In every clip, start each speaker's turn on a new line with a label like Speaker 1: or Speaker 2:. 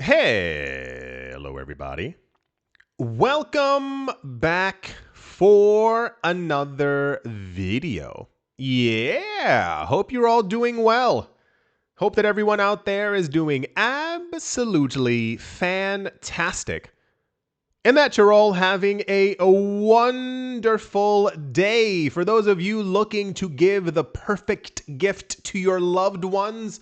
Speaker 1: Hello, everybody. Welcome back for another video. Yeah, hope you're all doing well. Hope that everyone out there is doing absolutely fantastic. And that you're all having a wonderful day. For those of you looking to give the perfect gift to your loved ones,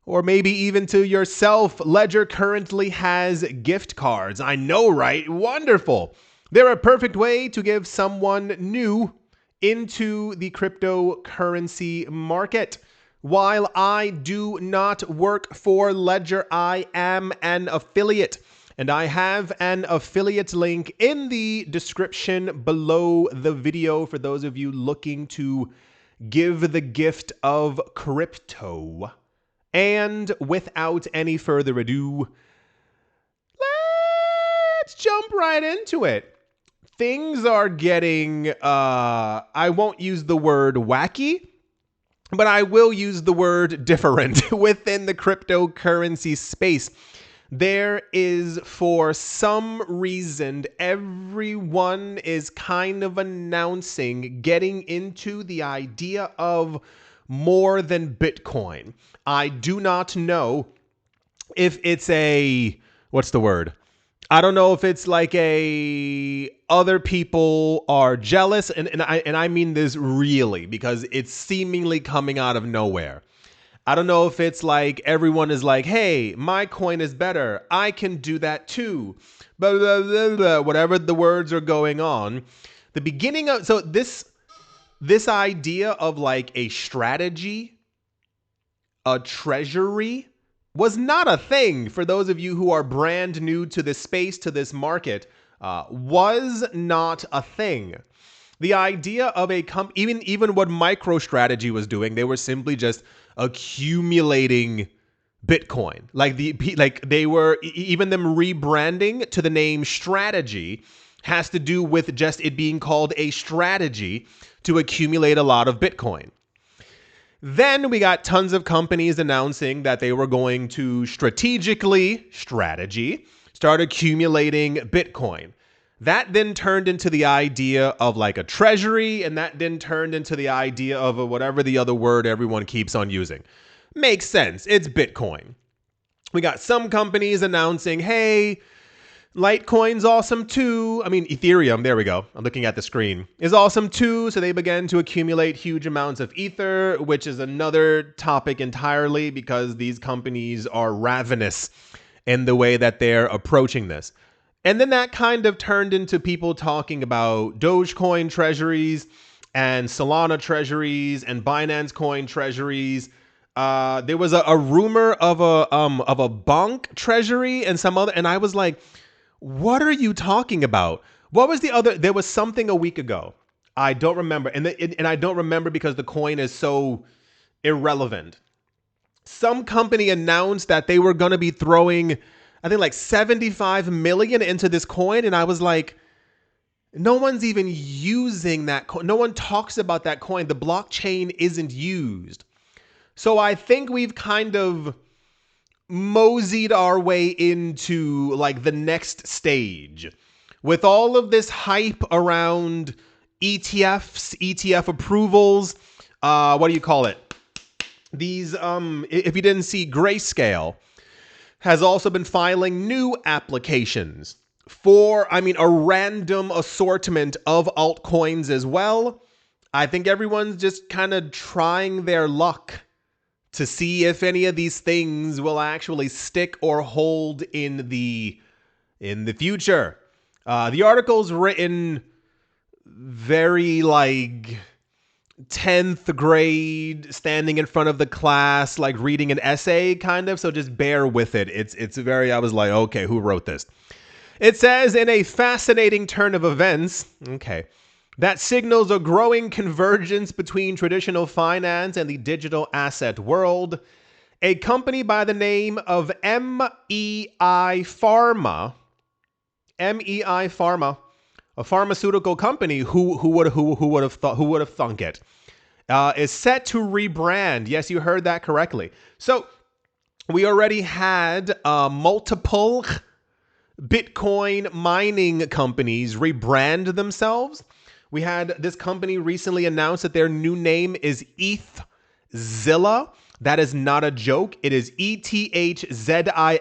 Speaker 1: or maybe even to yourself, Ledger currently has gift cards. I know, right? Wonderful. They're a perfect way to give someone new into the cryptocurrency market. While I do not work for Ledger, I am an affiliate. And I have an affiliate link in the description below the video for those of you looking to give the gift of crypto. And without any further ado, let's jump right into it. Things are getting, I won't use the word wacky, but I will use the word different within the cryptocurrency space. There is, for some reason, everyone is kind of announcing getting into the idea of more than Bitcoin. I do not know if it's a, what's the word? I don't know if it's like a other people are jealous, and I mean this really because it's seemingly coming out of nowhere. I don't know if it's like everyone is like, hey, my coin is better. I can do that too. Blah, blah, blah, blah, whatever the words are going on. The beginning of, so this idea of like a strategy, a treasury, was not a thing for those of you who are brand new to this space, to this market, was not a thing. The idea of a even what MicroStrategy was doing, they were simply just accumulating Bitcoin. Like they were, even them rebranding to the name strategy has to do with just it being called a strategy to accumulate a lot of Bitcoin. Then we got tons of companies announcing that they were going to strategy, start accumulating Bitcoin. That then turned into the idea of like a treasury, and that then turned into the idea of whatever the other word everyone keeps on using. Makes sense. It's Bitcoin. We got some companies announcing, hey, Litecoin's awesome too. I mean, Ethereum, there we go. I'm looking at the screen, is awesome too. So they began to accumulate huge amounts of Ether, which is another topic entirely because these companies are ravenous in the way that they're approaching this. And then that kind of turned into people talking about Dogecoin treasuries and Solana treasuries and Binance coin treasuries. There was a rumor of a Bonk treasury and some other, and I was like, what are you talking about? What was the other? There was something a week ago. I don't remember. And I don't remember because the coin is so irrelevant. Some company announced that they were going to be throwing, I think like 75 million into this coin. And I was like, no one's even using that coin. No one talks about that coin. The blockchain isn't used. So I think we've kind of moseyed our way into like the next stage with all of this hype around ETFs, ETF approvals. What do you call it? These, if you didn't see, Grayscale has also been filing new applications for, I mean, a random assortment of altcoins as well. I think everyone's just kind of trying their luck to see if any of these things will actually stick or hold in the future. The article's written very like 10th grade, standing in front of the class, like reading an essay kind of. So just bear with it. It's very, I was like, okay, who wrote this? It says, in a fascinating turn of events, okay, that signals a growing convergence between traditional finance and the digital asset world, a company by the name of MEI Pharma, a pharmaceutical company who would have thunk it, is set to rebrand. Yes, you heard that correctly. So We already had multiple Bitcoin mining companies rebrand themselves. We had this company recently announce that their new name is ETHZilla. That is not a joke. It is ETHZILLA.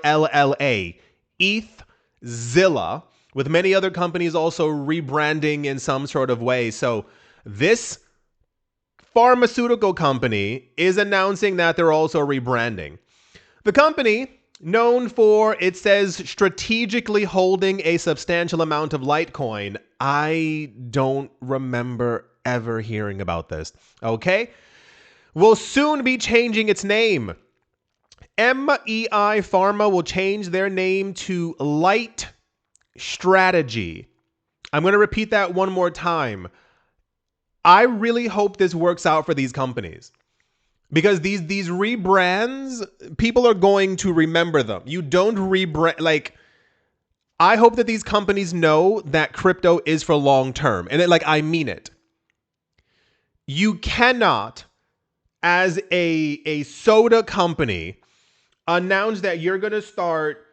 Speaker 1: ETHZilla, with many other companies also rebranding in some sort of way. So this pharmaceutical company is announcing that they're also rebranding. The company, known for, it says, strategically holding a substantial amount of Litecoin. I don't remember ever hearing about this. Okay? Will soon be changing its name. MEI Pharma will change their name to Light Strategy. I'm going to repeat that one more time. I really hope this works out for these companies. Because these rebrands, people are going to remember them. You don't rebrand, like, I hope that these companies know that crypto is for long term. And I mean it. You cannot, as a soda company, announce that you're going to start,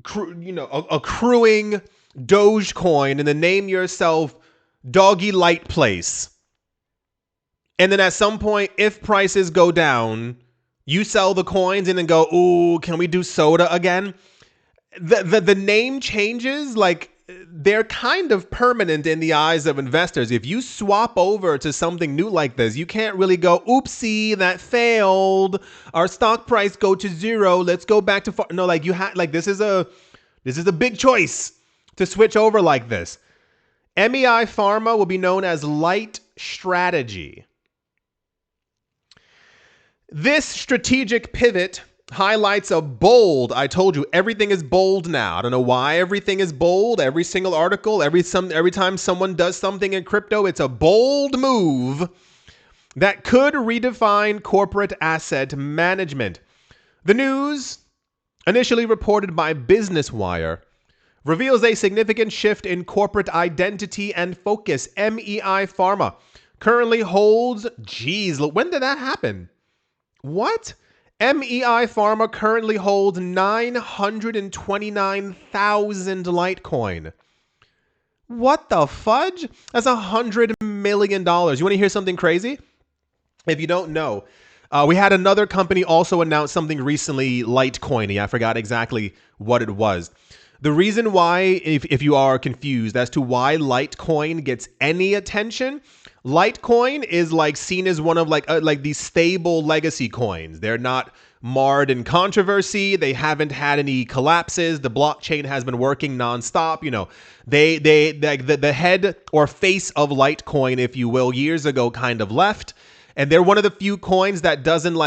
Speaker 1: accruing Dogecoin and then name yourself Doggy Light Place. And then at some point, if prices go down, you sell the coins and then go, ooh, can we do soda again? The name changes, like, they're kind of permanent in the eyes of investors. If you swap over to something new like this, you can't really go, oopsie, that failed. Our stock price go to zero. Let's go back to no, like this is a big choice to switch over like this. MEI Pharma will be known as Light Strategy. This strategic pivot highlights a bold, I told you, everything is bold now. I don't know why everything is bold. Every single article, every time someone does something in crypto, it's a bold move that could redefine corporate asset management. The news, initially reported by Business Wire, reveals a significant shift in corporate identity and focus. MEI Pharma currently holds, when did that happen? What? MEI Pharma currently holds 929,000 Litecoin. What the fudge? That's $100 million. You want to hear something crazy? If you don't know, we had another company also announce something recently, Litecoin. I forgot exactly what it was. The reason why, if you are confused as to why Litecoin gets any attention, Litecoin is seen as one of these stable legacy coins. They're not marred in controversy. They haven't had any collapses. The blockchain has been working nonstop. The head or face of Litecoin, if you will, years ago kind of left. And they're one of the few coins that doesn't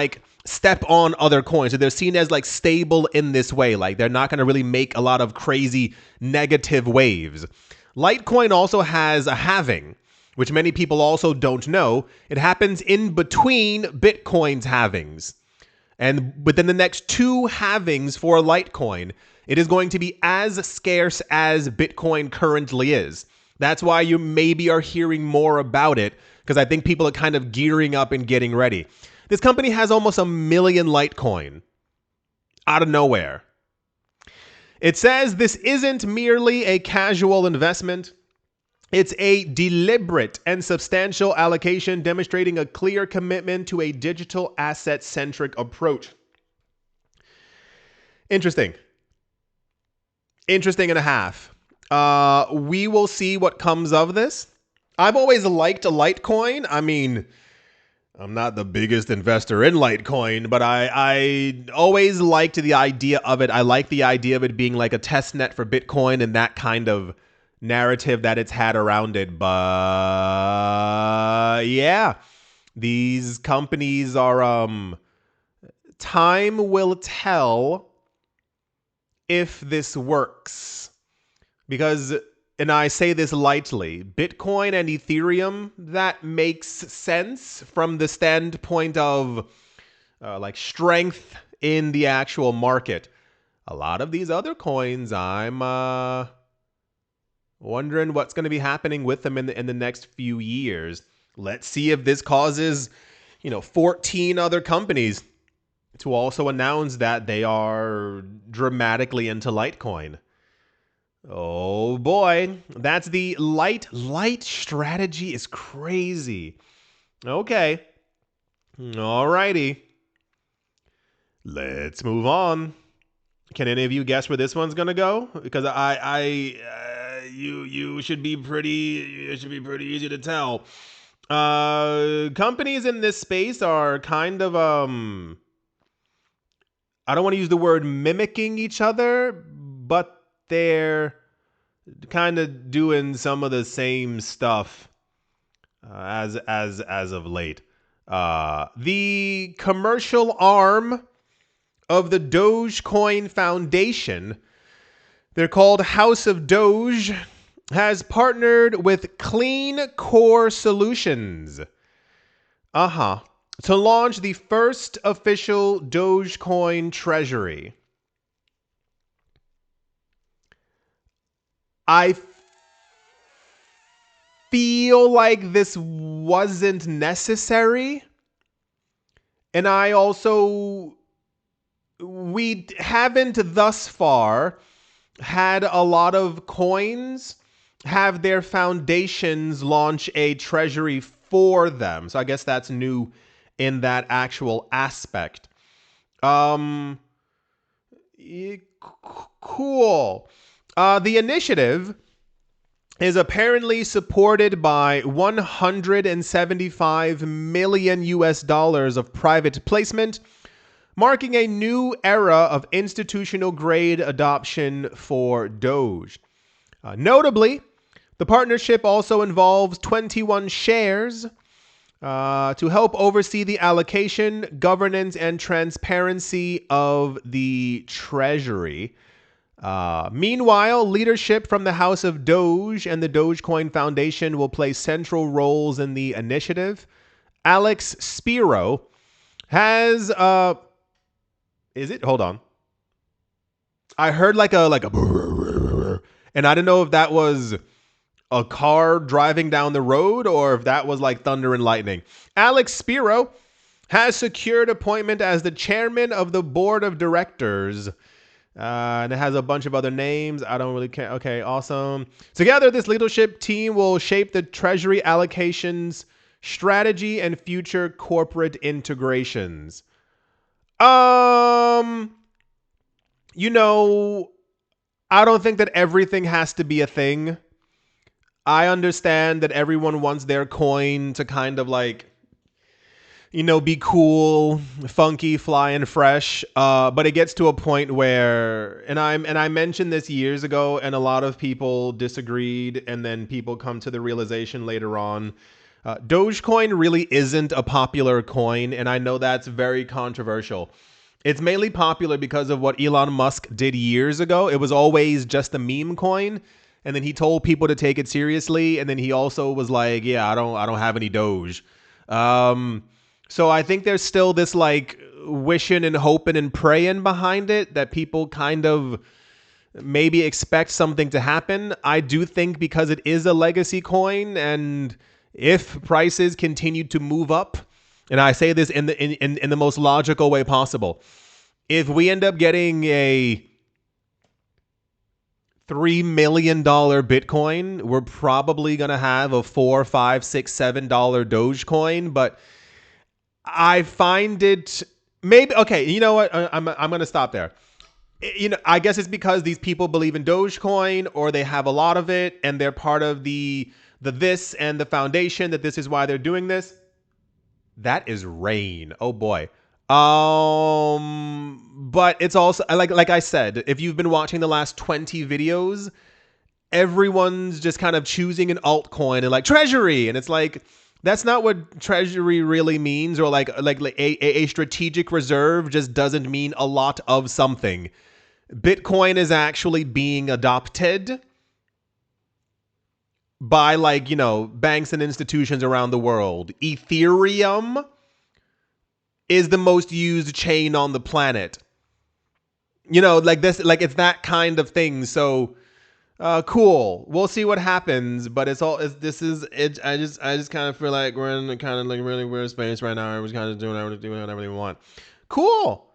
Speaker 1: step on other coins. So they're seen as stable in this way. They're not going to really make a lot of crazy negative waves. Litecoin also has a halving, which many people also don't know. It happens in between Bitcoin's halvings. And within the next two halvings for Litecoin, it is going to be as scarce as Bitcoin currently is. That's why you maybe are hearing more about it, because I think people are kind of gearing up and getting ready. This company has almost 1 million Litecoin out of nowhere. It says this isn't merely a casual investment. It's a deliberate and substantial allocation demonstrating a clear commitment to a digital asset-centric approach. Interesting. Interesting and a half. We will see what comes of this. I've always liked Litecoin. I mean, I'm not the biggest investor in Litecoin, but I always liked the idea of it. I like the idea of it being like a test net for Bitcoin and that kind of narrative that it's had around it. But yeah, these companies are, time will tell if this works. Because, and I say this lightly, Bitcoin and Ethereum, that makes sense from the standpoint of strength in the actual market. A lot of these other coins, I'm wondering what's going to be happening with them in the next few years. Let's see if this causes, 14 other companies to also announce that they are dramatically into Litecoin. Oh boy, that's the light strategy is crazy. Okay. Alrighty. Let's move on. Can any of you guess where this one's gonna go? Because you should be pretty. It should be pretty easy to tell. Companies in this space are kind of I don't want to use the word mimicking each other, but they're kind of doing some of the same stuff as of late. The commercial arm of the Dogecoin Foundation, they're called House of Doge, has partnered with Clean Core Solutions. To launch the first official Dogecoin treasury. I feel like this wasn't necessary. And we haven't thus far had a lot of coins have their foundations launch a treasury for them. So I guess that's new in that actual aspect. Cool. The initiative is apparently supported by 175 million US dollars of private placement, marking a new era of institutional grade adoption for Doge. Notably, the partnership also involves 21 shares to help oversee the allocation, governance, and transparency of the treasury. Meanwhile, leadership from the House of Doge and the Dogecoin Foundation will play central roles in the initiative. Alex Spiro has is it? Hold on. I heard like a and I didn't know if that was a car driving down the road or if that was like thunder and lightning. Alex Spiro has secured appointment as the chairman of the board of directors. And it has a bunch of other names. I don't really care. Okay, awesome. Together, this leadership team will shape the treasury allocations, strategy, and future corporate integrations. I don't think that everything has to be a thing. I understand that everyone wants their coin to kind of like, be cool, funky, fly, and fresh. But it gets to a point where, and I mentioned this years ago, and a lot of people disagreed, and then people come to the realization later on. Dogecoin really isn't a popular coin, and I know that's very controversial. It's mainly popular because of what Elon Musk did years ago. It was always just a meme coin, and then he told people to take it seriously, and then he also was like, "Yeah, I don't have any Doge." So I think there's still this like wishing and hoping and praying behind it that people kind of maybe expect something to happen. I do think because it is a legacy coin, and if prices continue to move up, and I say this in the most logical way possible, if we end up getting a $3 million Bitcoin, we're probably going to have a $4, $5, $6, $7 Dogecoin. But I find it maybe, okay, you know what? I'm going to stop there. I guess it's because these people believe in Dogecoin, or they have a lot of it and they're part of the this and the foundation, that this is why they're doing this. That is rain. Oh boy. But it's also like I said, if you've been watching the last 20 videos, everyone's just kind of choosing an altcoin and like treasury, and it's like that's not what treasury really means, or like a strategic reserve just doesn't mean a lot of something. Bitcoin is actually being adopted by banks and institutions around the world. Ethereum is the most used chain on the planet. It's that kind of thing. So cool. We'll see what happens, but I just kind of feel like we're in a kind of like really weird space right now. Everyone's kind of doing whatever they want. Cool.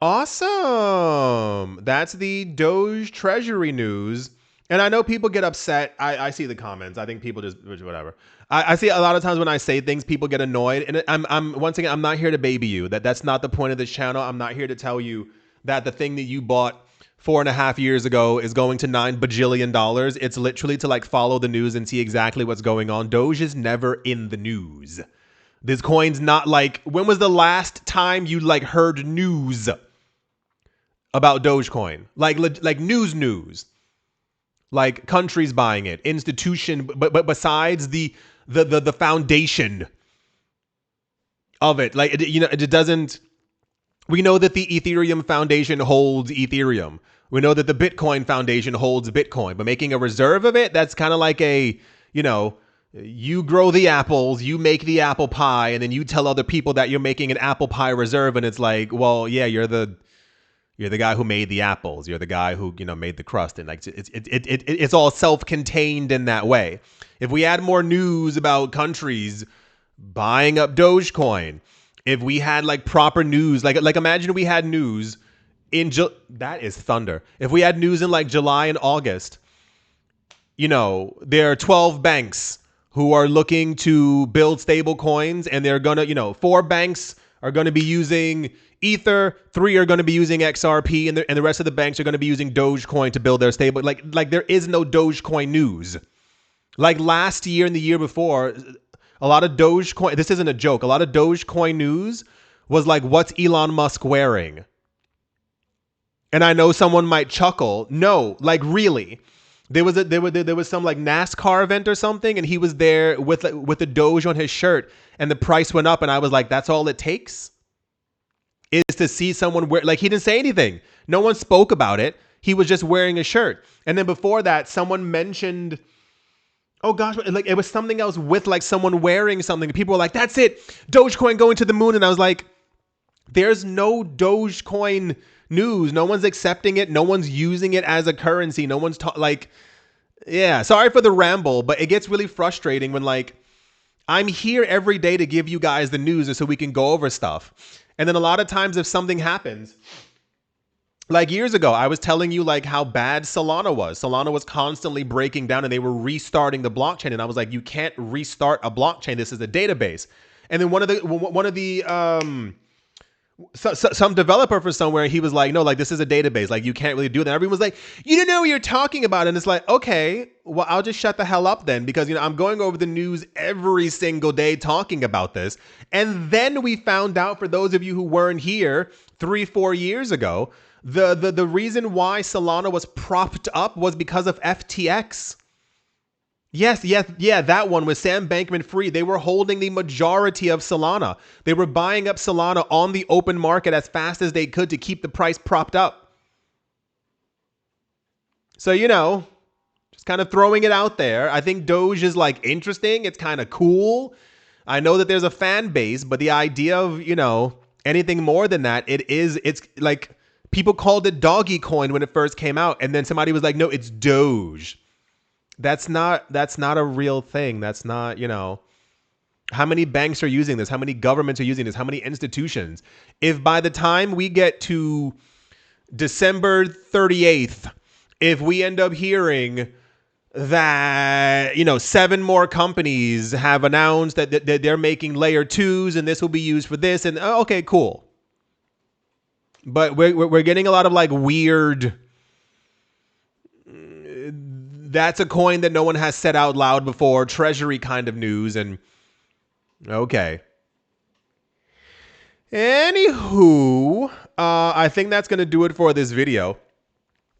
Speaker 1: Awesome. That's the Doge Treasury news. And I know people get upset. I see the comments. I think people just whatever. I see a lot of times when I say things, people get annoyed. And I'm once again, I'm not here to baby you. That's not the point of this channel. I'm not here to tell you that the thing that you bought 4.5 years ago is going to $9 bajillion. It's literally to like follow the news and see exactly what's going on. Doge is never in the news. This coin's not like, when was the last time you like heard news about Dogecoin? Like news. Like countries buying it, institution, but besides the foundation of it, like it doesn't. We know that the Ethereum Foundation holds Ethereum. We know that the Bitcoin Foundation holds Bitcoin, but making a reserve of it, that's kind of like a, you grow the apples, you make the apple pie, and then you tell other people that you're making an apple pie reserve, and it's like, well, yeah, you're the guy who made the apples. You're the guy who, made the crust. And like it's all self-contained in that way. If we had more news about countries buying up Dogecoin, if we had like proper news, like imagine we had news in that is thunder. If we had news in like July and August, there are 12 banks who are looking to build stable coins, and they're gonna, 4 banks are going to be using Ether, 3 are going to be using XRP, and the rest of the banks are going to be using Dogecoin to build their stable. Like there is no Dogecoin news. Like last year and the year before, a lot of Dogecoin, this isn't a joke, a lot of Dogecoin news was like, what's Elon Musk wearing? And I know someone might chuckle. No, like really. There was some like NASCAR event or something, and he was there with the Doge on his shirt, and the price went up, and I was like, that's all it takes? Is to see someone wear, like, he didn't say anything. No one spoke about it. He was just wearing a shirt. And then before that, someone mentioned, oh gosh, like it was something else with like someone wearing something. People were like, that's it, Dogecoin going to the moon. And I was like, there's no Dogecoin news. No one's accepting it. No one's using it as a currency. No one's like, yeah, sorry for the ramble, but it gets really frustrating when like, I'm here every day to give you guys the news so we can go over stuff. And then a lot of times if something happens, like years ago, I was telling you like how bad Solana was. Solana was constantly breaking down and they were restarting the blockchain. And I was like, you can't restart a blockchain. This is a database. And then some developer for somewhere, he was like, no, like this is a database. Like you can't really do that. Everyone was like, you don't know what you're talking about. And it's like, okay, well, I'll just shut the hell up then, because, I'm going over the news every single day talking about this. And then we found out, for those of you who weren't here 3-4 years ago, the reason why Solana was propped up was because of FTX. Yes, that one with Sam Bankman-Fried. They were holding the majority of Solana. They were buying up Solana on the open market as fast as they could to keep the price propped up. So, just kind of throwing it out there. I think Doge is like interesting. It's kind of cool. I know that there's a fan base, but the idea of, anything more than that, it's like people called it doggy coin when it first came out. And then somebody was like, no, it's Doge. That's not a real thing. That's not, how many banks are using this? How many governments are using this? How many institutions? If by the time we get to December 38th, if we end up hearing that, 7 more companies have announced that they're making layer 2s and this will be used for this, and okay, cool. But we're getting a lot of like weird, that's a coin that no one has said out loud before, treasury kind of news, and okay. Anywho, I think that's going to do it for this video.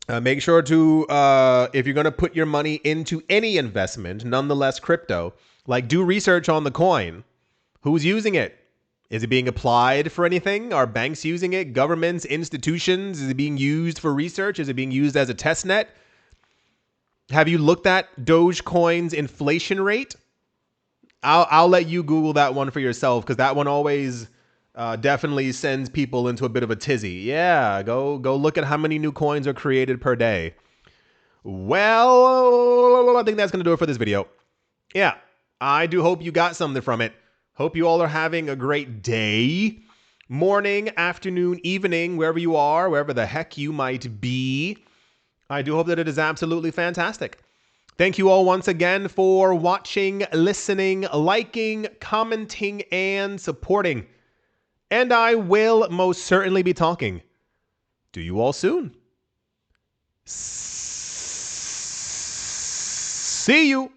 Speaker 1: Make sure to, if you're going to put your money into any investment, nonetheless crypto, like do research on the coin. Who's using it? Is it being applied for anything? Are banks using it? Governments, institutions? Is it being used for research? Is it being used as a test net? Have you looked at Dogecoin's inflation rate? I'll let you Google that one for yourself, because that one always definitely sends people into a bit of a tizzy. Yeah, go look at how many new coins are created per day. Well, I think that's going to do it for this video. Yeah, I do hope you got something from it. Hope you all are having a great day, morning, afternoon, evening, wherever you are, wherever the heck you might be. I do hope that it is absolutely fantastic. Thank you all once again for watching, listening, liking, commenting, and supporting. And I will most certainly be talking to you all soon. See you.